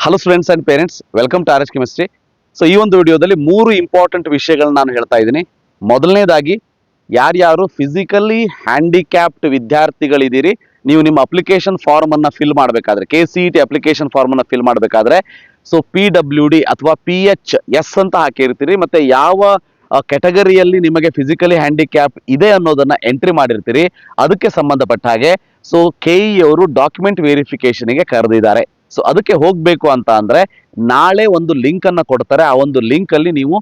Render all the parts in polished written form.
Hello students and parents, welcome to R H chemistry. So ಈ ಒಂದು ವಿಡಿಯೋದಲ್ಲಿ 3 important ವಿಷಯಗಳನ್ನ ನಾನು ಹೇಳ್ತಾ ಇದ್ದೀನಿ. ಮೊದಲನೇದಾಗಿ, ಯಾರ್ಯಾರು ಫಿಸಿಕಲಿ ಹ್ಯಾಂಡಿಕ್ಯಾಪ್ಡ್ ವಿದ್ಯಾರ್ಥಿಗಳಿದ್ದೀರಿ, ನೀವು ನಿಮ್ಮ ಅಪ್ಲಿಕೇಶನ್ ಫಾರ್ಮ್ ಅನ್ನ ಫಿಲ್ ಮಾಡಬೇಕಾದ್ರೆ, KCET ಅಪ್ಲಿಕೇಶನ್ ಫಾರ್ಮ್ ಅನ್ನ ಫಿಲ್ ಮಾಡಬೇಕಾದ್ರೆ ಸೊ PWD ಅಥವಾ PHS ಅಂತ ಹಾಕಿರ್ತೀರಿ. ಮತ್ತೆ ಯಾವ ಕೆಟಗರಿಯಲ್ಲಿ ನಿಮಗೆ ಫಿಸಿಕಲಿ ಹ್ಯಾಂಡಿಕ್ಯಾಪ್ ಇದೆ ಅನ್ನೋದನ್ನ ಎಂಟ್ರಿ ಮಾಡಿರ್ತೀರಿ. ಅದಕ್ಕೆ ಸಂಬಂಧಪಟ್ಟ ಹಾಗೆ ಸೊ KE ಅವರು ಡಾಕ್ಯುಮೆಂಟ್ ವೆರಿಫಿಕೇಶನ್ಗೆ ಕರೆದಿದ್ದಾರೆ. ಸೊ ಅದಕ್ಕೆ ಹೋಗ್ಬೇಕು ಅಂತ ಅಂದ್ರೆ ನಾಳೆ ಒಂದು ಲಿಂಕ್ ಅನ್ನ ಕೊಡ್ತಾರೆ. ಆ ಒಂದು ಲಿಂಕ್ ಅಲ್ಲಿ ನೀವು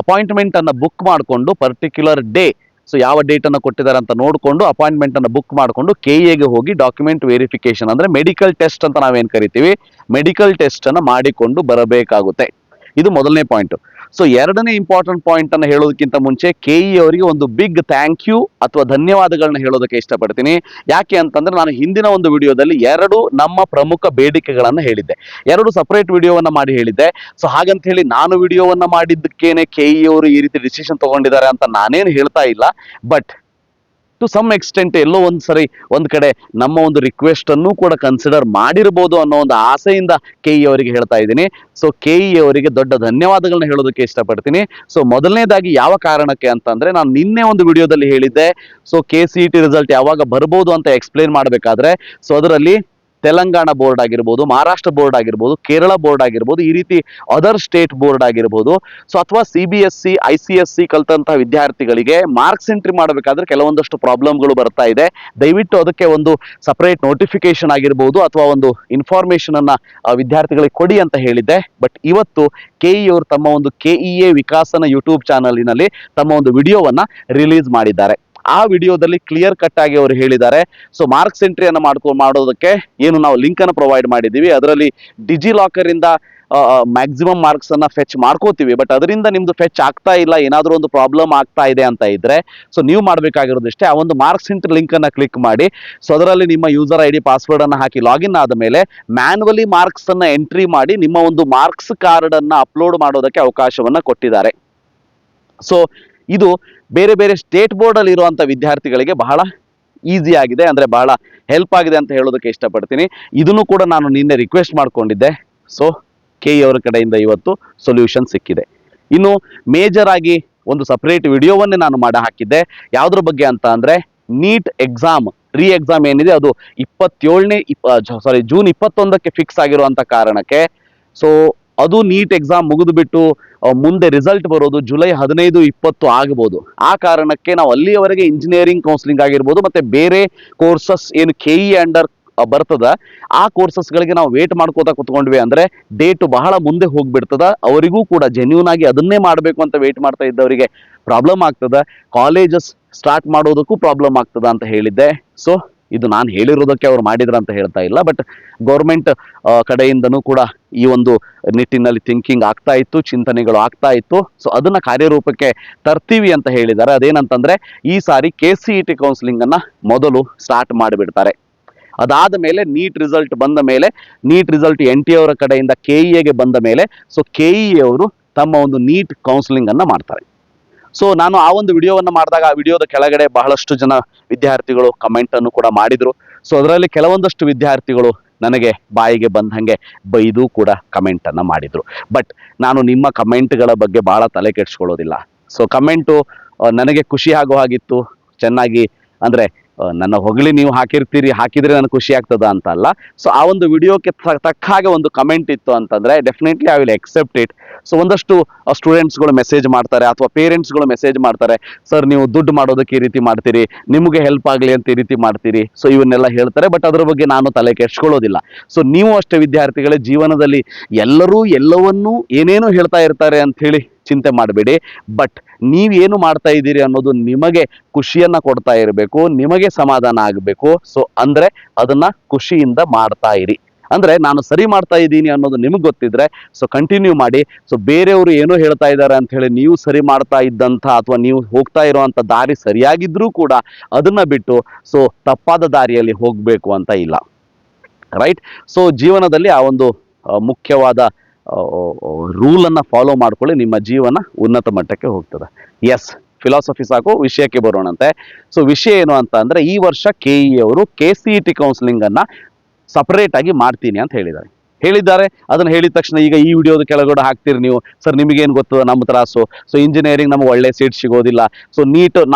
ಅಪಾಯಿಂಟ್ಮೆಂಟ್ ಅನ್ನ ಬುಕ್ ಮಾಡಿಕೊಂಡು ಪರ್ಟಿಕ್ಯುಲರ್ ಡೇ, ಸೊ ಯಾವ ಡೇಟ್ ಅನ್ನ ಕೊಟ್ಟಿದ್ದಾರೆ ಅಂತ ನೋಡಿಕೊಂಡು ಅಪಾಯಿಂಟ್ಮೆಂಟ್ ಅನ್ನ ಬುಕ್ ಮಾಡಿಕೊಂಡು KEಗೆ ಹೋಗಿ ಡಾಕ್ಯುಮೆಂಟ್ ವೆರಿಫಿಕೇಶನ್ ಅಂದ್ರೆ ಮೆಡಿಕಲ್ ಟೆಸ್ಟ್ ಅಂತ ನಾವೇನ್ ಕರಿತೀವಿ, ಮೆಡಿಕಲ್ ಟೆಸ್ಟ್ ಅನ್ನ ಮಾಡಿಕೊಂಡು ಬರಬೇಕಾಗುತ್ತೆ. ಇದು ಮೊದಲನೇ ಪಾಯಿಂಟ್. ಸೊ ಎರಡನೇ ಇಂಪಾರ್ಟೆಂಟ್ ಪಾಯಿಂಟ್ ಅನ್ನ ಹೇಳೋದಕ್ಕಿಂತ ಮುಂಚೆ KE ಅವರಿಗೆ ಒಂದು ಬಿಗ್ ಥ್ಯಾಂಕ್ ಯು ಅಥವಾ ಧನ್ಯವಾದಗಳನ್ನ ಹೇಳೋದಕ್ಕೆ ಇಷ್ಟಪಡ್ತೀನಿ. ಯಾಕೆ ಅಂತಂದ್ರೆ ನಾನು ಹಿಂದಿನ ಒಂದು ವಿಡಿಯೋದಲ್ಲಿ 2 ನಮ್ಮ ಪ್ರಮುಖ ಬೇಡಿಕೆಗಳನ್ನ ಹೇಳಿದ್ದೆ, 2 ಸಪರೇಟ್ ವಿಡಿಯೋವನ್ನ ಮಾಡಿ ಹೇಳಿದ್ದೆ. ಸೊ ಹಾಗಂತ ಹೇಳಿ ನಾನು ವಿಡಿಯೋವನ್ನ ಮಾಡಿದ್ದಕ್ಕೇನೆ KE ಅವರು ಈ ರೀತಿ ಡಿಸಿಷನ್ ತಗೊಂಡಿದ್ದಾರೆ ಅಂತ ನಾನೇನು ಹೇಳ್ತಾ ಇಲ್ಲ. ಬಟ್ ಟು ಸಮ್ ಎಕ್ಸ್ಟೆಂಟ್ ಎಲ್ಲೋ ಒಂದ್ ಕಡೆ ನಮ್ಮ ಒಂದು ರಿಕ್ವೆಸ್ಟ್ ಅನ್ನು ಕೂಡ ಕನ್ಸಿಡರ್ ಮಾಡಿರ್ಬೋದು ಅನ್ನೋ ಒಂದು ಆಸೆಯಿಂದ KE ಅವರಿಗೆ ಹೇಳ್ತಾ ಇದ್ದೀನಿ. ಸೊ KE ಅವರಿಗೆ ದೊಡ್ಡ ಧನ್ಯವಾದಗಳನ್ನ ಹೇಳೋದಕ್ಕೆ ಇಷ್ಟಪಡ್ತೀನಿ. ಸೊ ಮೊದಲನೇದಾಗಿ ಯಾವ ಕಾರಣಕ್ಕೆ ಅಂತಂದ್ರೆ, ನಾನು ನಿನ್ನೆ ಒಂದು ವಿಡಿಯೋದಲ್ಲಿ ಹೇಳಿದ್ದೆ, ಸೊ KCET ರಿಸಲ್ಟ್ ಯಾವಾಗ ಬರ್ಬೋದು ಅಂತ ಎಕ್ಸ್ಪ್ಲೇನ್ ಮಾಡಬೇಕಾದ್ರೆ ಸೊ ಅದರಲ್ಲಿ ತೆಲಂಗಾಣ ಬೋರ್ಡ್ ಆಗಿರ್ಬೋದು, ಮಹಾರಾಷ್ಟ್ರ ಬೋರ್ಡ್ ಆಗಿರ್ಬೋದು, ಕೇರಳ ಬೋರ್ಡ್ ಆಗಿರ್ಬೋದು, ಈ ರೀತಿ ಅದರ್ ಸ್ಟೇಟ್ ಬೋರ್ಡ್ ಆಗಿರ್ಬೋದು, ಸೊ ಅಥವಾ CBSE ICSE ಕಲ್ತಂತಹ ವಿದ್ಯಾರ್ಥಿಗಳಿಗೆ ಮಾರ್ಕ್ಸ್ ಎಂಟ್ರಿ ಮಾಡಬೇಕಾದ್ರೆ ಕೆಲವೊಂದಷ್ಟು ಪ್ರಾಬ್ಲಮ್ಗಳು ಬರ್ತಾ ಇದೆ. ದಯವಿಟ್ಟು ಅದಕ್ಕೆ ಒಂದು ಸಪರೇಟ್ ನೋಟಿಫಿಕೇಶನ್ ಆಗಿರ್ಬೋದು ಅಥವಾ ಒಂದು ಇನ್ಫಾರ್ಮೇಶನ್ ಅನ್ನ ವಿದ್ಯಾರ್ಥಿಗಳಿಗೆ ಕೊಡಿ ಅಂತ ಹೇಳಿದ್ದೆ. ಬಟ್ ಇವತ್ತು KE ಅವರು ತಮ್ಮ ಒಂದು KEA ವಿಕಾಸನ ಯೂಟ್ಯೂಬ್ ಚಾನಲಿನಲ್ಲಿ ತಮ್ಮ ಒಂದು ವಿಡಿಯೋವನ್ನ ರಿಲೀಸ್ ಮಾಡಿದ್ದಾರೆ. ಆ ವಿಡಿಯೋದಲ್ಲಿ ಕ್ಲಿಯರ್ ಕಟ್ ಆಗಿ ಅವರು ಹೇಳಿದ್ದಾರೆ, ಸೊ ಮಾರ್ಕ್ಸ್ ಎಂಟ್ರಿಯನ್ನು ಮಾಡೋದಕ್ಕೆ ಏನು ನಾವು ಲಿಂಕ್ ಅನ್ನು ಪ್ರೊವೈಡ್ ಮಾಡಿದ್ದೀವಿ, ಅದರಲ್ಲಿ ಡಿಜಿಲಾಕರ್ ಇಂದ ಮ್ಯಾಕ್ಸಿಮಮ್ ಮಾರ್ಕ್ಸ್ ಅನ್ನ ಫೆಚ್ ಮಾಡ್ಕೋತೀವಿ. ಬಟ್ ಅದರಿಂದ ನಿಮ್ದು ಫೆಚ್ ಆಗ್ತಾ ಇಲ್ಲ, ಏನಾದರೂ ಒಂದು ಪ್ರಾಬ್ಲಮ್ ಆಗ್ತಾ ಇದೆ ಅಂತ ಇದ್ರೆ ಸೊ ನೀವು ಮಾಡಬೇಕಾಗಿರೋದಿಷ್ಟೇ, ಆ ಒಂದು ಮಾರ್ಕ್ಸ್ ಎಂಟ್ರಿ ಲಿಂಕ್ ಅನ್ನ ಕ್ಲಿಕ್ ಮಾಡಿ, ಸೊ ಅದರಲ್ಲಿ ನಿಮ್ಮ ಯೂಸರ್ ID ಪಾಸ್ವರ್ಡ್ ಅನ್ನ ಹಾಕಿ ಲಾಗಿನ್ ಆದ ಮೇಲೆ ಮ್ಯಾನ್ಯುವಲಿ ಮಾರ್ಕ್ಸ್ ಅನ್ನ ಎಂಟ್ರಿ ಮಾಡಿ ನಿಮ್ಮ ಒಂದು ಮಾರ್ಕ್ಸ್ ಕಾರ್ಡ್ ಅನ್ನ ಅಪ್ಲೋಡ್ ಮಾಡೋದಕ್ಕೆ ಅವಕಾಶವನ್ನ ಕೊಟ್ಟಿದ್ದಾರೆ. ಸೊ ಇದು ಬೇರೆ ಬೇರೆ ಸ್ಟೇಟ್ ಬೋರ್ಡ್ ಅಲ್ಲಿ ಇರುವಂತ ವಿದ್ಯಾರ್ಥಿಗಳಿಗೆ ಬಹಳ ಈಸಿ ಆಗಿದೆ, ಅಂದ್ರೆ ಬಹಳ ಹೆಲ್ಪ್ ಆಗಿದೆ ಅಂತ ಹೇಳೋದಕ್ಕೆ ಇಷ್ಟಪಡ್ತೀನಿ. ಇದನ್ನು ಕೂಡ ನಾನು ನಿನ್ನೆ ರಿಕ್ವೆಸ್ಟ್ ಮಾಡ್ಕೊಂಡಿದ್ದೆ. ಸೊ KE ಅವರ ಕಡೆಯಿಂದ ಇವತ್ತು ಸೊಲ್ಯೂಷನ್ ಸಿಕ್ಕಿದೆ. ಇನ್ನು ಮೇಜರ್ ಆಗಿ ಒಂದು ಸಪರೇಟ್ ವಿಡಿಯೋವನ್ನೇ ನಾನು ಮಾಡಿ ಹಾಕಿದ್ದೆ. ಯಾವುದ್ರ ಬಗ್ಗೆ ಅಂತ ಅಂದ್ರೆ, ನೀಟ್ ಎಕ್ಸಾಮ್ ಎಕ್ಸಾಮ್ ಏನಿದೆ ಅದು ಜೂನ್ 21ಕ್ಕೆ ಫಿಕ್ಸ್ ಆಗಿರುವಂತ ಕಾರಣಕ್ಕೆ ಸೊ ಅದು ನೀಟ್ ಎಕ್ಸಾಮ್ ಮುಗಿದು ಮುಂದೆ ರಿಸಲ್ಟ್ ಬರೋದು ಜುಲೈ 15-20 ಆಗಬಹುದು. ಆ ಕಾರಣಕ್ಕೆ ನಾವು ಅಲ್ಲಿಯವರೆಗೆ ಇಂಜಿನಿಯರಿಂಗ್ ಕೌನ್ಸಿಲಿಂಗ್ ಆಗಿರ್ಬೋದು ಮತ್ತೆ ಬೇರೆ ಕೋರ್ಸಸ್ ಏನು KE ಅಂಡರ್ ಬರ್ತದ ಆ ಕೋರ್ಸಸ್ಗಳಿಗೆ ನಾವು ವೇಟ್ ಮಾಡ್ಕೋತಾ ಕುತ್ಕೊಂಡ್ವಿ ಅಂದ್ರೆ ಡೇಟ್ ಬಹಳ ಮುಂದೆ ಹೋಗ್ಬಿಡ್ತದ. ಅವರಿಗೂ ಕೂಡ ಜೆನ್ಯೂನ್ ಆಗಿ ಅದನ್ನೇ ಮಾಡಬೇಕು ಅಂತ ವೇಟ್ ಮಾಡ್ತಾ ಇದ್ದವರಿಗೆ ಪ್ರಾಬ್ಲಮ್ ಆಗ್ತದ, ಕಾಲೇಜಸ್ ಸ್ಟಾರ್ಟ್ ಮಾಡೋದಕ್ಕೂ ಪ್ರಾಬ್ಲಮ್ ಆಗ್ತದ ಅಂತ ಹೇಳಿದ್ದೆ. ಸೊ ಇದು ನಾನು ಹೇಳಿರೋದಕ್ಕೆ ಅವ್ರು ಮಾಡಿದ್ರ ಅಂತ ಹೇಳ್ತಾ ಇಲ್ಲ, ಬಟ್ ಗೌರ್ಮೆಂಟ್ ಕಡೆಯಿಂದನೂ ಕೂಡ ಈ ಒಂದು ನಿಟ್ಟಿನಲ್ಲಿ ಥಿಂಕಿಂಗ್ ಆಗ್ತಾ ಇತ್ತು, ಚಿಂತನೆಗಳು ಆಗ್ತಾ ಇತ್ತು. ಸೊ ಅದನ್ನ ಕಾರ್ಯರೂಪಕ್ಕೆ ತರ್ತೀವಿ ಅಂತ ಹೇಳಿದ್ದಾರೆ. ಅದೇನಂತಂದ್ರೆ, ಈ ಸಾರಿ KCET ಕೌನ್ಸಿಲಿಂಗ್ ಅನ್ನ ಮೊದಲು ಸ್ಟಾರ್ಟ್ ಮಾಡಿಬಿಡ್ತಾರೆ. ಅದಾದ ಮೇಲೆ ನೀಟ್ ರಿಸಲ್ಟ್ ಬಂದ ಮೇಲೆ, ನೀಟ್ ರಿಸಲ್ಟ್ NTA ಅವರ ಕಡೆಯಿಂದ KEAಗೆ ಬಂದ ಮೇಲೆ ಸೊ KE ಅವರು ತಮ್ಮ ಒಂದು ನೀಟ್ ಕೌನ್ಸಿಲಿಂಗ್ ಅನ್ನ ಮಾಡ್ತಾರೆ. ಸೊ ನಾನು ಆ ಒಂದು ವಿಡಿಯೋವನ್ನು ಮಾಡಿದಾಗ ಆ ವಿಡಿಯೋದ ಕೆಳಗಡೆ ಬಹಳಷ್ಟು ಜನ ವಿದ್ಯಾರ್ಥಿಗಳು ಕಮೆಂಟ್ ಅನ್ನು ಕೂಡ ಮಾಡಿದ್ರು. ಸೊ ಅದರಲ್ಲಿ ಕೆಲವೊಂದಷ್ಟು ವಿದ್ಯಾರ್ಥಿಗಳು ನನಗೆ ಬಾಯಿಗೆ ಬಂದಂಗೆ ಬೈದು ಕೂಡ ಕಮೆಂಟ್ ಅನ್ನ ಮಾಡಿದ್ರು. ಬಟ್ ನಾನು ನಿಮ್ಮ ಕಮೆಂಟ್ಗಳ ಬಗ್ಗೆ ಬಹಳ ತಲೆ ಕೆಡಿಸ್ಕೊಳ್ಳೋದಿಲ್ಲ. ಸೊ ಕಮೆಂಟು ನನಗೆ ಖುಷಿ ಆಗೋ ಹಾಗಿತ್ತು, ಚೆನ್ನಾಗಿ ಅಂದ್ರೆ ನನ್ನ ಹೊಗಳಿ ನೀವು ಹಾಕಿದ್ರೆ ನನಗೆ ಖುಷಿ ಆಗ್ತದ ಅಂತ ಅಲ್ಲ. ಸೊ ಆ ಒಂದು ವಿಡಿಯೋಕ್ಕೆ ತಕ್ಕ ಹಾಗೆ ಒಂದು ಕಮೆಂಟ್ ಇತ್ತು ಅಂತಂದ್ರೆ definitely I will accept it. So ಒಂದಷ್ಟು ಸ್ಟೂಡೆಂಟ್ಸ್ಗಳು ಮೆಸೇಜ್ ಮಾಡ್ತಾರೆ ಅಥವಾ ಪೇರೆಂಟ್ಸ್ಗಳು ಮೆಸೇಜ್ ಮಾಡ್ತಾರೆ, ಸರ್ ನೀವು ದುಡ್ಡು ಮಾಡೋದಕ್ಕೆ ಈ ರೀತಿ ಮಾಡ್ತೀರಿ, ನಿಮಗೆ ಹೆಲ್ಪ್ ಆಗಲಿ ಅಂತ ಈ ರೀತಿ ಮಾಡ್ತೀರಿ, ಸೊ ಇವನ್ನೆಲ್ಲ ಹೇಳ್ತಾರೆ. ಬಟ್ ಅದ್ರ ಬಗ್ಗೆ ನಾನು ತಲೆ ಕೆಡಿಸ್ಕೊಳ್ಳೋದಿಲ್ಲ. ಸೊ ನೀವು ಅಷ್ಟೇ ವಿದ್ಯಾರ್ಥಿಗಳೇ, ಜೀವನದಲ್ಲಿ ಎಲ್ಲರೂ ಎಲ್ಲವನ್ನೂ ಏನೇನು ಹೇಳ್ತಾ ಇರ್ತಾರೆ ಅಂತ ಹೇಳಿ ಚಿಂತೆ ಮಾಡಬೇಡಿ. ಬಟ್ ನೀವೇನು ಮಾಡ್ತಾ ಇದ್ದೀರಿ ಅನ್ನೋದು ನಿಮಗೆ ಖುಷಿಯನ್ನ ಕೊಡ್ತಾ ಇರಬೇಕು, ನಿಮಗೆ ಸಮಾಧಾನ ಆಗಬೇಕು. ಸೊ ಅಂದ್ರೆ ಅದನ್ನ ಖುಷಿಯಿಂದ ಮಾಡ್ತಾ ಇರಿ. ಅಂದ್ರೆ ನಾನು ಸರಿ ಮಾಡ್ತಾ ಇದ್ದೀನಿ ಅನ್ನೋದು ನಿಮಗೆ ಗೊತ್ತಿದ್ರೆ ಸೊ ಕಂಟಿನ್ಯೂ ಮಾಡಿ. ಸೊ ಬೇರೆಯವರು ಏನೋ ಹೇಳ್ತಾ ಇದ್ದಾರೆ ಅಂತ ಹೇಳಿ ನೀವು ಸರಿ ಮಾಡ್ತಾ ಇದ್ದಂಥ ಅಥವಾ ನೀವು ಹೋಗ್ತಾ ಇರುವಂತ ದಾರಿ ಸರಿಯಾಗಿದ್ರೂ ಕೂಡ ಅದನ್ನ ಬಿಟ್ಟು ಸೊ ತಪ್ಪಾದ ದಾರಿಯಲ್ಲಿ ಹೋಗ್ಬೇಕು ಅಂತ ಇಲ್ಲ, ರೈಟ್? ಸೊ ಜೀವನದಲ್ಲಿ ಆ ಒಂದು ಮುಖ್ಯವಾದ ರೂಲ್ ಅನ್ನ ಫಾಲೋ ಮಾಡ್ಕೊಳ್ಳಿ, ನಿಮ್ಮ ಜೀವನ ಉನ್ನತ ಮಟ್ಟಕ್ಕೆ ಹೋಗ್ತದೆ. ಎಸ್, ಫಿಲಾಸಫಿ ಸಾಕು, ವಿಷಯಕ್ಕೆ ಬರೋಣಂತೆ. ಸೊ ವಿಷಯ ಏನು ಅಂತ ಅಂದ್ರೆ, ಈ ವರ್ಷ KE ಅವರು KCET ಕೌನ್ಸಿಲಿಂಗ್ ಅನ್ನ ಸಪರೇಟ್ ಆಗಿ ಮಾಡ್ತೀನಿ ಅಂತ ಹೇಳಿದ್ದಾರೆ. ಹೇಳಿದ್ದಾರೆ. ಅದನ್ನ ಹೇಳಿದ ತಕ್ಷಣ ಈಗ ಈ ವಿಡಿಯೋದ ಕೆಳಗಡೆ ಹಾಕ್ತೀರಿ ನೀವು, ಸರ್ ನಿಮಗೇನು ಗೊತ್ತದ ನಮ್ಮ ತ್ರಾಸು, ಸೊ ಇಂಜಿನಿಯರಿಂಗ್ ನಮ್ಗೆ ಒಳ್ಳೆ ಸೀಟ್ ಸಿಗೋದಿಲ್ಲ, ಸೊ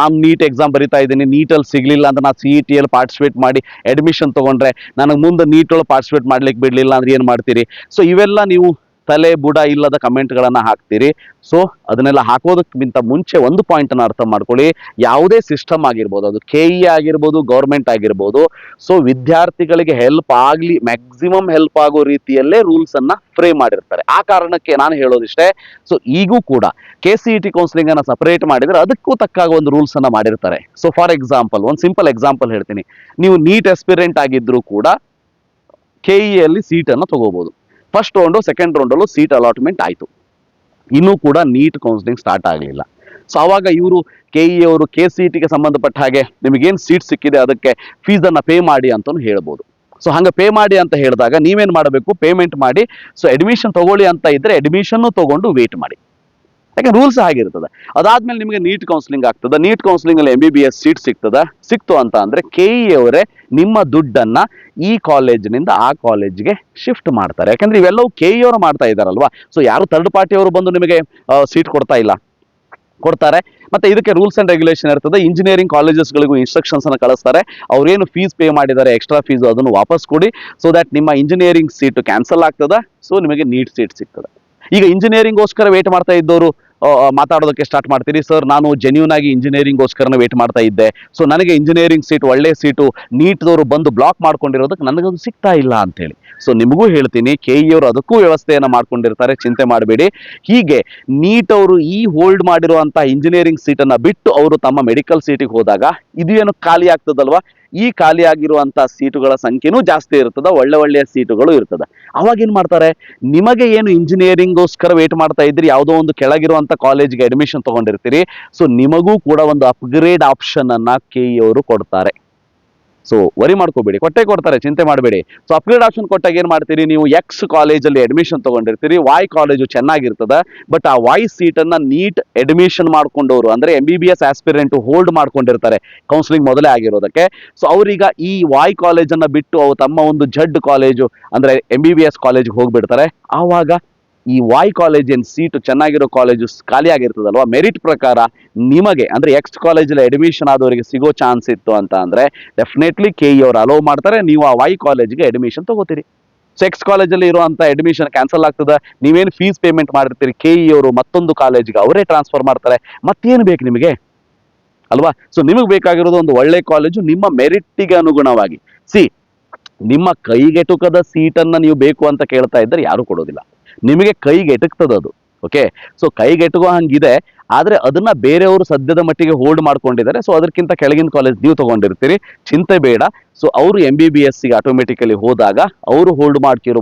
ನಾನು ನೀಟ್ ಎಕ್ಸಾಮ್ ಬರಿತಾ ಇದ್ದೀನಿ, ನೀಟಲ್ಲಿ ಸಿಗಲಿಲ್ಲ ಅಂತ ನಾನು CET ಪಾರ್ಟಿಸಿಪೇಟ್ ಮಾಡಿ ಅಡ್ಮಿಷನ್ ತೊಗೊಂಡ್ರೆ ನನಗೆ ಮುಂದೆ ನೀಟೊಳಗೆ ಪಾರ್ಟಿಸಿಪೇಟ್ ಮಾಡ್ಲಿಕ್ಕೆ ಬಿಡಲಿಲ್ಲ ಅಂದ್ರೆ ಏನು ಮಾಡ್ತೀರಿ? ಸೊ ಇವೆಲ್ಲ ನೀವು ತಲೆ ಬುಡ ಇಲ್ಲದ ಕಮೆಂಟ್ಗಳನ್ನು ಹಾಕ್ತೀರಿ. ಸೊ ಅದನ್ನೆಲ್ಲ ಹಾಕೋದಕ್ಕಿಂತ ಮುಂಚೆ ಒಂದು ಪಾಯಿಂಟನ್ನು ಅರ್ಥ ಮಾಡ್ಕೊಳ್ಳಿ. ಯಾವುದೇ ಸಿಸ್ಟಮ್ ಆಗಿರ್ಬೋದು, ಅದು KE ಆಗಿರ್ಬೋದು, ಗೌರ್ಮೆಂಟ್ ಆಗಿರ್ಬೋದು, ಸೊ ವಿದ್ಯಾರ್ಥಿಗಳಿಗೆ ಹೆಲ್ಪ್ ಆಗಲಿ, ಮ್ಯಾಕ್ಸಿಮಮ್ ಹೆಲ್ಪ್ ಆಗೋ ರೀತಿಯಲ್ಲೇ ರೂಲ್ಸನ್ನು ಫ್ರೇಮ್ ಮಾಡಿರ್ತಾರೆ. ಆ ಕಾರಣಕ್ಕೆ ನಾನು ಹೇಳೋದಿಷ್ಟೇ, ಸೊ ಈಗೂ ಕೂಡ KCET ಕೌನ್ಸಿಲಿಂಗನ್ನು ಸಪರೇಟ್ ಮಾಡಿದರೆ ಅದಕ್ಕೂ ತಕ್ಕಾಗ ಒಂದು ರೂಲ್ಸನ್ನು ಮಾಡಿರ್ತಾರೆ. ಸೊ ಫಾರ್ ಎಕ್ಸಾಂಪಲ್, ಒಂದು ಸಿಂಪಲ್ ಎಕ್ಸಾಂಪಲ್ ಹೇಳ್ತೀನಿ. ನೀವು ನೀಟ್ ಎಸ್ಪಿರೆಂಟ್ ಆಗಿದ್ದರೂ ಕೂಡ KE ಸೀಟನ್ನು ತಗೋಬಹುದು. ಫಸ್ಟ್ ರೌಂಡು ಸೆಕೆಂಡ್ ರೌಂಡಲ್ಲೂ ಸೀಟ್ ಅಲಾಟ್ಮೆಂಟ್ ಆಯಿತು, ಇನ್ನೂ ಕೂಡ ನೀಟ್ ಕೌನ್ಸಿಲಿಂಗ್ ಸ್ಟಾರ್ಟ್ ಆಗಲಿಲ್ಲ. ಸೊ ಆವಾಗ ಇವರು KE ಅವರು KCETಗೆ ಸಂಬಂಧಪಟ್ಟ ಹಾಗೆ ನಿಮಗೇನು ಸೀಟ್ ಸಿಕ್ಕಿದೆ ಅದಕ್ಕೆ ಫೀಸನ್ನು ಪೇ ಮಾಡಿ ಅಂತಲೂ ಹೇಳ್ಬೋದು. ಸೊ ಹಂಗೆ ಪೇ ಮಾಡಿ ಅಂತ ಹೇಳಿದಾಗ ನೀವೇನು ಮಾಡಬೇಕು? ಪೇಮೆಂಟ್ ಮಾಡಿ ಸೊ ಅಡ್ಮಿಷನ್ ತಗೊಳ್ಳಿ ಅಂತ ಇದ್ದರೆ ಅಡ್ಮಿಷನ್ನು ತೊಗೊಂಡು ವೇಟ್ ಮಾಡಿ, ಯಾಕೆ ರೂಲ್ಸ್ ಆಗಿರ್ತದೆ. ಅದಾದ್ಮೇಲೆ ನಿಮಗೆ ನೀಟ್ ಕೌನ್ಸಿಲಿಂಗ್ ಆಗ್ತದೆ. ನೀಟ್ ಕೌನ್ಸಿಲಿಂಗ್ ಅಲ್ಲಿ MBBS ಸೀಟ್ ಸಿಕ್ತು ಅಂತ ಅಂದ್ರೆ KE ಅವರೇ ನಿಮ್ಮ ದುಡ್ಡನ್ನ ಈ ಕಾಲೇಜಿನಿಂದ ಆ ಕಾಲೇಜ್ಗೆ ಶಿಫ್ಟ್ ಮಾಡ್ತಾರೆ. ಯಾಕಂದ್ರೆ ಇವೆಲ್ಲವೂ KE ಅವರು ಮಾಡ್ತಾ ಇದ್ದಾರಲ್ವಾ. ಸೊ ಯಾರು ಥರ್ಡ್ ಪಾರ್ಟಿ ಅವರು ಬಂದು ನಿಮಗೆ ಸೀಟ್ ಕೊಡ್ತಾ ಇಲ್ಲ, ಕೊಡ್ತಾರೆ. ಮತ್ತೆ ಇದಕ್ಕೆ ರೂಲ್ಸ್ ಅಂಡ್ ರೆಗ್ಯುಲೇಷನ್ ಇರ್ತದೆ. ಇಂಜಿನಿಯರಿಂಗ್ ಕಾಲೇಜಸ್ಗಳಿಗೂ ಇನ್ಸ್ಟ್ರಕ್ಷನ್ಸ್ ಅನ್ನು ಕಳಿಸ್ತಾರೆ. ಅವ್ರೇನು ಫೀಸ್ ಪೇ ಮಾಡಿದ್ದಾರೆ ಎಕ್ಸ್ಟ್ರಾ ಫೀಸ್ ಅದನ್ನು ವಾಪಸ್ ಕೊಡಿ, ಸೊ ದಟ್ ನಿಮ್ಮ ಇಂಜಿನಿಯರಿಂಗ್ ಸೀಟ್ ಕ್ಯಾನ್ಸಲ್ ಆಗ್ತದೆ, ಸೊ ನಿಮಗೆ ನೀಟ್ ಸೀಟ್ ಸಿಗ್ತದೆ. ಈಗ ಇಂಜಿನಿಯರಿಂಗ್ಗೋಸ್ಕರ ವೇಟ್ ಮಾಡ್ತಾ ಇದ್ದವರು ಮಾತಾಡೋದಕ್ಕೆ ಸ್ಟಾರ್ಟ್ ಮಾಡ್ತೀರಿ, ಸರ್ ನಾನು ಜೆನ್ಯೂನ್ ಆಗಿ ಇಂಜಿನಿಯರಿಂಗ್ಗೋಸ್ಕರನೇ ವೇಟ್ ಮಾಡ್ತಾ ಇದ್ದೆ, ಸೊ ನನಗೆ ಇಂಜಿನಿಯರಿಂಗ್ ಸೀಟ್ ಒಳ್ಳೆ ಸೀಟು ನೀಟ್ದವರು ಬಂದು ಬ್ಲಾಕ್ ಮಾಡ್ಕೊಂಡಿರೋದಕ್ಕೆ ನನಗದು ಸಿಗ್ತಾ ಇಲ್ಲ ಅಂತೇಳಿ. ಸೊ ನಿಮಗೂ ಹೇಳ್ತೀನಿ, KE ಅವರು ಅದಕ್ಕೂ ವ್ಯವಸ್ಥೆಯನ್ನು ಮಾಡ್ಕೊಂಡಿರ್ತಾರೆ, ಚಿಂತೆ ಮಾಡಬೇಡಿ. ಹೀಗೆ ನೀಟ್ ಅವರು ಈ ಹೋಲ್ಡ್ ಮಾಡಿರುವಂಥ ಇಂಜಿನಿಯರಿಂಗ್ ಸೀಟನ್ನು ಬಿಟ್ಟು ಅವರು ತಮ್ಮ ಮೆಡಿಕಲ್ ಸೀಟಿಗೆ ಹೋದಾಗ ಇದು ಏನು ಖಾಲಿ ಆಗ್ತದಲ್ವಾ, ಈ ಖಾಲಿ ಆಗಿರುವಂಥ ಸೀಟುಗಳ ಸಂಖ್ಯೆನೂ ಜಾಸ್ತಿ ಇರ್ತದೆ, ಒಳ್ಳೆಯ ಸೀಟುಗಳು ಇರ್ತದೆ. ಅವಾಗ ಏನು ಮಾಡ್ತಾರೆ? ನಿಮಗೆ ಏನು ಇಂಜಿನಿಯರಿಂಗ್ಗೋಸ್ಕರ ವೇಟ್ ಮಾಡ್ತಾ ಇದ್ರಿ, ಯಾವುದೋ ಒಂದು ಕೆಳಗಿರುವಂಥ ಕಾಲೇಜ್ಗೆ ಅಡ್ಮಿಷನ್ ತೊಗೊಂಡಿರ್ತೀರಿ, ಸೊ ನಿಮಗೂ ಕೂಡ ಒಂದು ಅಪ್ಗ್ರೇಡ್ ಆಪ್ಷನ್ ಅನ್ನ KE ಅವರು ಕೊಡ್ತಾರೆ. ಸೊ ವರಿ ಮಾಡ್ಕೋಬೇಡಿ, ಕೊಟ್ಟೆ ಕೊಡ್ತಾರೆ, ಚಿಂತೆ ಮಾಡಬೇಡಿ. ಸೊ ಅಪ್ಗ್ರೇಡ್ ಆಪ್ಷನ್ ಕೊಟ್ಟಾಗ ಏನು ಮಾಡ್ತೀರಿ? ನೀವು X ಕಾಲೇಜಲ್ಲಿ ಅಡ್ಮಿಷನ್ ತೊಗೊಂಡಿರ್ತೀರಿ, Y ಕಾಲೇಜು ಚೆನ್ನಾಗಿರ್ತದೆ, ಬಟ್ ಆ Y ಸೀಟನ್ನು ನೀಟ್ ಅಡ್ಮಿಷನ್ ಮಾಡ್ಕೊಂಡವರು ಅಂದರೆ MBBS ಆಸ್ಪಿರೆಂಟು ಹೋಲ್ಡ್ ಮಾಡ್ಕೊಂಡಿರ್ತಾರೆ ಕೌನ್ಸಿಲಿಂಗ್ ಮೊದಲೇ ಆಗಿರೋದಕ್ಕೆ. ಸೊ ಅವರೀಗ ಈ Y ಕಾಲೇಜನ್ನು ಬಿಟ್ಟು ಅವು ತಮ್ಮ ಒಂದು ಜಡ್ ಕಾಲೇಜು ಅಂದರೆ MBBS ಕಾಲೇಜಿಗೆ ಹೋಗ್ಬಿಡ್ತಾರೆ. ಆವಾಗ ಈ Y ಕಾಲೇಜ್ ಏನು ಸೀಟು ಚೆನ್ನಾಗಿರೋ ಕಾಲೇಜು ಖಾಲಿ ಆಗಿರ್ತದಲ್ವಾ, ಮೆರಿಟ್ ಪ್ರಕಾರ ನಿಮಗೆ ಅಂದರೆ X ಕಾಲೇಜಲ್ಲಿ ಅಡ್ಮಿಷನ್ ಆದವರಿಗೆ ಸಿಗೋ ಚಾನ್ಸ್ ಇತ್ತು ಅಂತ ಅಂದರೆ ಡೆಫಿನೆಟ್ಲಿ KE ಅವರು ಅಲೋ ಮಾಡ್ತಾರೆ, ನೀವು ಆ Y ಕಾಲೇಜ್ಗೆ ಅಡ್ಮಿಷನ್ ತಗೋತೀರಿ. ಸೊ X ಕಾಲೇಜಲ್ಲಿ ಇರುವಂಥ ಅಡ್ಮಿಷನ್ ಕ್ಯಾನ್ಸಲ್ ಆಗ್ತದೆ, ನೀವೇನು ಫೀಸ್ ಪೇಮೆಂಟ್ ಮಾಡಿರ್ತೀರಿ, KE ಅವರು ಮತ್ತೊಂದು ಕಾಲೇಜ್ಗೆ ಅವರೇ ಟ್ರಾನ್ಸ್ಫರ್ ಮಾಡ್ತಾರೆ. ಮತ್ತೇನು ಬೇಕು ನಿಮಗೆ ಅಲ್ವಾ? ಸೊ ನಿಮಗೆ ಬೇಕಾಗಿರೋದು ಒಂದು ಒಳ್ಳೆ ಕಾಲೇಜು ನಿಮ್ಮ ಮೆರಿಟ್ಟಿಗೆ ಅನುಗುಣವಾಗಿ. ನಿಮ್ಮ ಕೈಗೆಟುಕದ ಸೀಟನ್ನು ನೀವು ಬೇಕು ಅಂತ ಕೇಳ್ತಾ ಇದ್ದರೆ ಯಾರೂ ಕೊಡೋದಿಲ್ಲ, ನಿಮಗೆ ಕೈಗೆ ಎಟುಕ್ತದೆ ಅದು. ಓಕೆ, ಸೊ ಕೈಗೆಟುಕೋ ಹಂಗಿದೆ, ಆದರೆ ಅದನ್ನ ಬೇರೆಯವರು ಸದ್ಯದ ಮಟ್ಟಿಗೆ ಹೋಲ್ಡ್ ಮಾಡ್ಕೊಂಡಿದ್ದಾರೆ. ಸೊ ಅದಕ್ಕಿಂತ ಕೆಳಗಿನ ಕಾಲೇಜ್ ನೀವು ತಗೊಂಡಿರ್ತೀರಿ, ಚಿಂತೆ ಬೇಡ. ಸೊ ಅವರು MBBSಗೆ ಆಟೋಮೆಟಿಕಲಿ ಹೋದಾಗ ಅವರು ಹೋಲ್ಡ್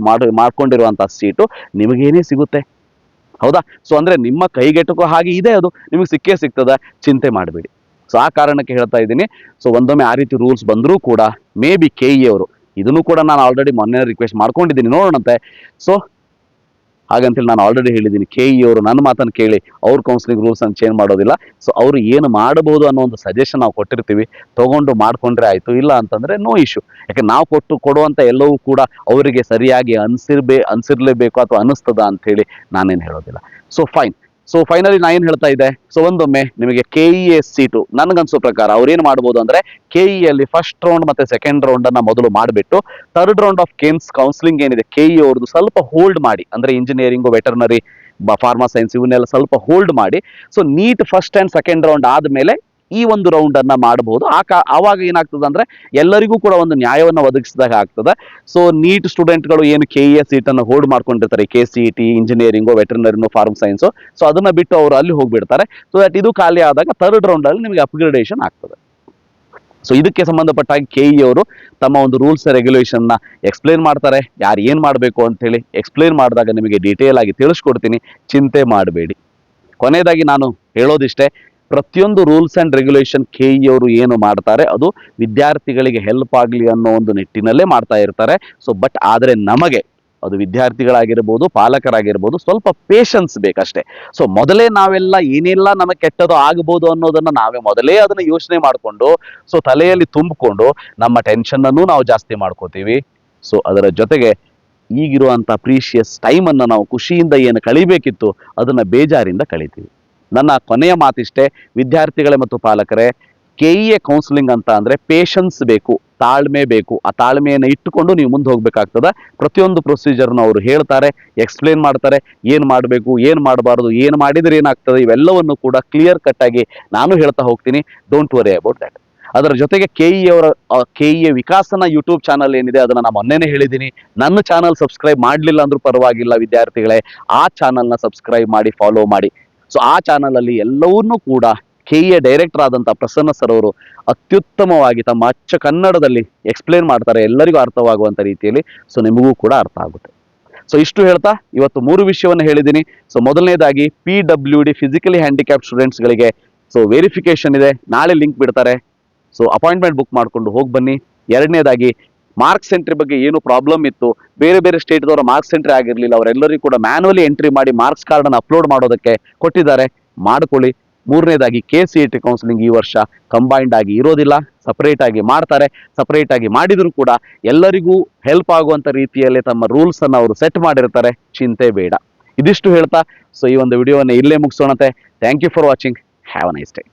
ಮಾಡ್ಕೊಂಡಿರುವಂಥ ಸೀಟು ನಿಮಗೇನೇ ಸಿಗುತ್ತೆ, ಹೌದಾ? ಸೊ ಅಂದರೆ ನಿಮ್ಮ ಕೈಗೆಟುಕೋ ಹಾಗೆ ಇದೆ, ಅದು ನಿಮಗೆ ಸಿಕ್ಕೇ ಸಿಗ್ತದ, ಚಿಂತೆ ಮಾಡಬೇಡಿ. ಸೊ ಆ ಕಾರಣಕ್ಕೆ ಹೇಳ್ತಾ ಇದ್ದೀನಿ. ಸೊ ಒಂದೊಮ್ಮೆ ಆ ರೀತಿ ರೂಲ್ಸ್ ಬಂದರೂ ಕೂಡ ಮೇ ಬಿ KE ಅವರು ಇದನ್ನು ಕೂಡ ನಾನು ಆಲ್ರೆಡಿ ಮೊನ್ನೆ ರಿಕ್ವೆಸ್ಟ್ ಮಾಡ್ಕೊಂಡಿದ್ದೀನಿ, ನೋಡೋಣಂತೆ. ಸೊ ಹಾಗಂತೇಳಿ ನಾನು ಆಲ್ರೆಡಿ ಹೇಳಿದ್ದೀನಿ, KE ಅವರು ನನ್ನ ಮಾತನ್ನು ಕೇಳಿ ಅವ್ರ ಕೌನ್ಸಿಲಿಂಗ್ ರೂಲ್ಸ್ ಅನ್ನು ಚೇಂಜ್ ಮಾಡೋದಿಲ್ಲ. ಸೊ ಅವರು ಏನು ಮಾಡಬಹುದು ಅನ್ನೋ ಒಂದು ಸಜೆಷನ್ ನಾವು ಕೊಟ್ಟಿರ್ತೀವಿ, ತಗೊಂಡು ಮಾಡ್ಕೊಂಡ್ರೆ ಆಯಿತು, ಇಲ್ಲ ಅಂತಂದರೆ ನೋ ಇಶ್ಯೂ. ಯಾಕೆ ನಾವು ಕೊಡುವಂಥ ಎಲ್ಲವೂ ಕೂಡ ಅವರಿಗೆ ಸರಿಯಾಗಿ ಅನಿಸಿರ್ಲೇಬೇಕು ಅಥವಾ ಅನ್ನಿಸ್ತದ ಅಂಥೇಳಿ ನಾನೇನು ಹೇಳೋದಿಲ್ಲ. So fine. ಸೊ ಫೈನಲಿ ನಾ ಏನು ಹೇಳ್ತಾ ಇದ್ದೆ, ಸೊ ಒಂದೊಮ್ಮೆ ನಿಮಗೆ KES ಸೀಟು ನನಗನ್ಸೋ ಪ್ರಕಾರ ಅವ್ರೇನು ಮಾಡ್ಬೋದು ಅಂದರೆ KEಯಲ್ಲಿ ಫಸ್ಟ್ ರೌಂಡ್ ಮತ್ತು ಸೆಕೆಂಡ್ ರೌಂಡನ್ನು ಮೊದಲು ಮಾಡಿಬಿಟ್ಟು ಥರ್ಡ್ ರೌಂಡ್ ಆಫ್ ಕೌನ್ಸಿಲಿಂಗ್ ಏನಿದೆ KE ಅವ್ರದ್ದು ಸ್ವಲ್ಪ ಹೋಲ್ಡ್ ಮಾಡಿ, ಅಂದರೆ ಇಂಜಿನಿಯರಿಂಗು, ವೆಟರ್ನರಿ, ಫಾರ್ಮಾ ಸೈನ್ಸ್ ಇವನ್ನೆಲ್ಲ ಸ್ವಲ್ಪ ಹೋಲ್ಡ್ ಮಾಡಿ. So NEET first and second round ಆದಮೇಲೆ ಈ ಒಂದು ರೌಂಡನ್ನು ಮಾಡಬಹುದು. ಆವಾಗ ಏನಾಗ್ತದೆ ಅಂದರೆ ಎಲ್ಲರಿಗೂ ಕೂಡ ಒಂದು ನ್ಯಾಯವನ್ನು ಒದಗಿಸಿದಾಗ ಆಗ್ತದೆ. ಸೊ ನೀಟ್ ಸ್ಟೂಡೆಂಟ್ಗಳು ಏನು KES ಸೀಟನ್ನು ಹೋಲ್ಡ್ ಮಾಡ್ಕೊಂಡಿರ್ತಾರೆ, KCET, ಇಂಜಿನಿಯರಿಂಗು, ವೆಟರ್ನರಿನೋ, ಫಾರ್ಮ್ ಸೈನ್ಸು, ಸೊ ಅದನ್ನು ಬಿಟ್ಟು ಅವರು ಅಲ್ಲಿ ಹೋಗಿಬಿಡ್ತಾರೆ. ಸೊ ದಟ್ ಇದು ಖಾಲಿ ಆದಾಗ ಥರ್ಡ್ ರೌಂಡಲ್ಲಿ ನಿಮಗೆ ಅಪ್ಗ್ರೇಡೇಷನ್ ಆಗ್ತದೆ. ಸೊ ಇದಕ್ಕೆ ಸಂಬಂಧಪಟ್ಟಾಗಿ KE ಅವರು ತಮ್ಮ ಒಂದು ರೂಲ್ಸ್ ರೆಗ್ಯುಲೇಷನ್ನ ಎಕ್ಸ್ಪ್ಲೇನ್ ಮಾಡ್ತಾರೆ, ಯಾರು ಏನು ಮಾಡಬೇಕು ಅಂತೇಳಿ ಎಕ್ಸ್ಪ್ಲೇನ್ ಮಾಡಿದಾಗ ನಿಮಗೆ ಡೀಟೇಲ್ ಆಗಿ ತಿಳಿಸ್ಕೊಡ್ತೀನಿ, ಚಿಂತೆ ಮಾಡಬೇಡಿ. ಕೊನೆಯದಾಗಿ ನಾನು ಹೇಳೋದಿಷ್ಟೇ, ಪ್ರತಿಯೊಂದು ರೂಲ್ಸ್ ಆ್ಯಂಡ್ ರೆಗ್ಯುಲೇಷನ್ KE ಅವರು ಏನು ಮಾಡ್ತಾರೆ ಅದು ವಿದ್ಯಾರ್ಥಿಗಳಿಗೆ ಹೆಲ್ಪ್ ಆಗಲಿ ಅನ್ನೋ ಒಂದು ನಿಟ್ಟಿನಲ್ಲೇ ಮಾಡ್ತಾ ಇರ್ತಾರೆ. ಸೊ ಬಟ್ ಆದರೆ ನಮಗೆ ಅದು ವಿದ್ಯಾರ್ಥಿಗಳಾಗಿರ್ಬೋದು, ಪಾಲಕರಾಗಿರ್ಬೋದು, ಸ್ವಲ್ಪ ಪೇಷನ್ಸ್ ಬೇಕಷ್ಟೇ. ಸೊ ಮೊದಲೇ ನಾವೆಲ್ಲ ಏನೆಲ್ಲ ನಮಗೆ ಕೆಟ್ಟದು ಆಗ್ಬೋದು ಅನ್ನೋದನ್ನು ನಾವೇ ಮೊದಲೇ ಅದನ್ನು ಯೋಚನೆ ಮಾಡಿಕೊಂಡು ಸೊ ತಲೆಯಲ್ಲಿ ತುಂಬಿಕೊಂಡು ನಮ್ಮ ಟೆನ್ಷನ್ನನ್ನು ನಾವು ಜಾಸ್ತಿ ಮಾಡ್ಕೋತೀವಿ. ಸೊ ಅದರ ಜೊತೆಗೆ ಈಗಿರುವಂಥ ಪ್ರೀಶಿಯಸ್ ಟೈಮನ್ನು ನಾವು ಖುಷಿಯಿಂದ ಏನು ಕಳಿಬೇಕಿತ್ತು ಅದನ್ನು ಬೇಜಾರಿಂದ ಕಳಿತೀವಿ. ನನ್ನ ಕೊನೆಯ ಮಾತಿಷ್ಟೇ, ವಿದ್ಯಾರ್ಥಿಗಳೇ ಮತ್ತು ಪಾಲಕರೇ, KEA ಕೌನ್ಸಿಲಿಂಗ್ ಅಂತ ಅಂದರೆ ಪೇಷನ್ಸ್ ಬೇಕು, ತಾಳ್ಮೆ ಬೇಕು. ಆ ತಾಳ್ಮೆಯನ್ನು ಇಟ್ಟುಕೊಂಡು ನೀವು ಮುಂದೆ ಹೋಗ್ಬೇಕಾಗ್ತದೆ. ಪ್ರತಿಯೊಂದು ಪ್ರೊಸೀಜರ್ನ ಅವರು ಹೇಳ್ತಾರೆ, ಎಕ್ಸ್ಪ್ಲೇನ್ ಮಾಡ್ತಾರೆ, ಏನು ಮಾಡಬೇಕು, ಏನು ಮಾಡಬಾರ್ದು, ಏನು ಮಾಡಿದರೆ ಏನಾಗ್ತದೆ, ಇವೆಲ್ಲವನ್ನು ಕೂಡ ಕ್ಲಿಯರ್ ಕಟ್ ಆಗಿ ನಾನು ಹೇಳ್ತಾ ಹೋಗ್ತೀನಿ. Don't worry about that. ಅದರ ಜೊತೆಗೆ KEA ವಿಕಾಸನ ಯೂಟ್ಯೂಬ್ ಚಾನಲ್ ಏನಿದೆ ಅದನ್ನು ನಾನು ಮೊನ್ನೆನೇ ಹೇಳಿದ್ದೀನಿ. ನನ್ನ ಚಾನಲ್ ಸಬ್ಸ್ಕ್ರೈಬ್ ಮಾಡಲಿಲ್ಲ ಅಂದ್ರೂ ಪರವಾಗಿಲ್ಲ ವಿದ್ಯಾರ್ಥಿಗಳೇ, ಆ ಚಾನಲ್ನ ಸಬ್ಸ್ಕ್ರೈಬ್ ಮಾಡಿ, ಫಾಲೋ ಮಾಡಿ. ಸೊ ಆ ಚಾನಲಲ್ಲಿ ಎಲ್ಲವನ್ನೂ ಕೂಡ KEA ಡೈರೆಕ್ಟರ್ ಆದಂಥ ಪ್ರಸನ್ನ ಸರ್ ಅವರು ಅತ್ಯುತ್ತಮವಾಗಿ ತಮ್ಮ ಅಚ್ಚ ಕನ್ನಡದಲ್ಲಿ ಎಕ್ಸ್ಪ್ಲೇನ್ ಮಾಡ್ತಾರೆ, ಎಲ್ಲರಿಗೂ ಅರ್ಥವಾಗುವಂಥ ರೀತಿಯಲ್ಲಿ. ಸೊ ನಿಮಗೂ ಕೂಡ ಅರ್ಥ ಆಗುತ್ತೆ. ಸೊ ಇಷ್ಟು ಹೇಳ್ತಾ ಇವತ್ತು 3 ವಿಷಯವನ್ನು ಹೇಳಿದ್ದೀನಿ. ಸೊ ಮೊದಲನೇದಾಗಿ PWD ಫಿಸಿಕಲಿ ಹ್ಯಾಂಡಿಕ್ಯಾಪ್ಡ್ ಸ್ಟೂಡೆಂಟ್ಸ್ಗಳಿಗೆ ಸೊ ವೆರಿಫಿಕೇಶನ್ ಇದೆ, ನಾಳೆ ಲಿಂಕ್ ಬಿಡ್ತಾರೆ. ಸೊ ಅಪಾಯಿಂಟ್ಮೆಂಟ್ ಬುಕ್ ಮಾಡಿಕೊಂಡು ಹೋಗಿ ಬನ್ನಿ. ಎರಡನೇದಾಗಿ ಮಾರ್ಕ್ಸ್ ಎಂಟ್ರಿ ಬಗ್ಗೆ ಏನು ಪ್ರಾಬ್ಲಮ್ ಇತ್ತು, ಬೇರೆ ಬೇರೆ ಸ್ಟೇಟ್ದವರ ಮಾರ್ಕ್ಸ್ ಎಂಟ್ರಿ ಆಗಿರಲಿಲ್ಲ, ಅವರೆಲ್ಲರಿಗೂ ಕೂಡ ಮ್ಯಾನ್ಯುವಲಿ ಎಂಟ್ರಿ ಮಾಡಿ ಮಾರ್ಕ್ಸ್ ಕಾರ್ಡನ್ನು ಅಪ್ಲೋಡ್ ಮಾಡೋದಕ್ಕೆ ಕೊಟ್ಟಿದ್ದಾರೆ, ಮಾಡ್ಕೊಳ್ಳಿ. ಮೂರನೇದಾಗಿ KCET ಕೌನ್ಸಿಲಿಂಗ್ ಈ ವರ್ಷ ಕಂಬೈನ್ಡ್ ಆಗಿ ಇರೋದಿಲ್ಲ, ಸಪರೇಟ್ ಆಗಿ ಮಾಡ್ತಾರೆ. ಸಪರೇಟ್ ಆಗಿ ಮಾಡಿದರೂ ಕೂಡ ಎಲ್ಲರಿಗೂ ಹೆಲ್ಪ್ ಆಗುವಂಥ ರೀತಿಯಲ್ಲಿ ತಮ್ಮ ರೂಲ್ಸನ್ನು ಅವರು ಸೆಟ್ ಮಾಡಿರ್ತಾರೆ, ಚಿಂತೆ ಬೇಡ. ಇದಿಷ್ಟು ಹೇಳ್ತಾ ಸೊ ಈ ಒಂದು ವಿಡಿಯೋವನ್ನು ಇಲ್ಲೇ ಮುಗಿಸೋಣತೆ. Thank you for watching. Have a nice day.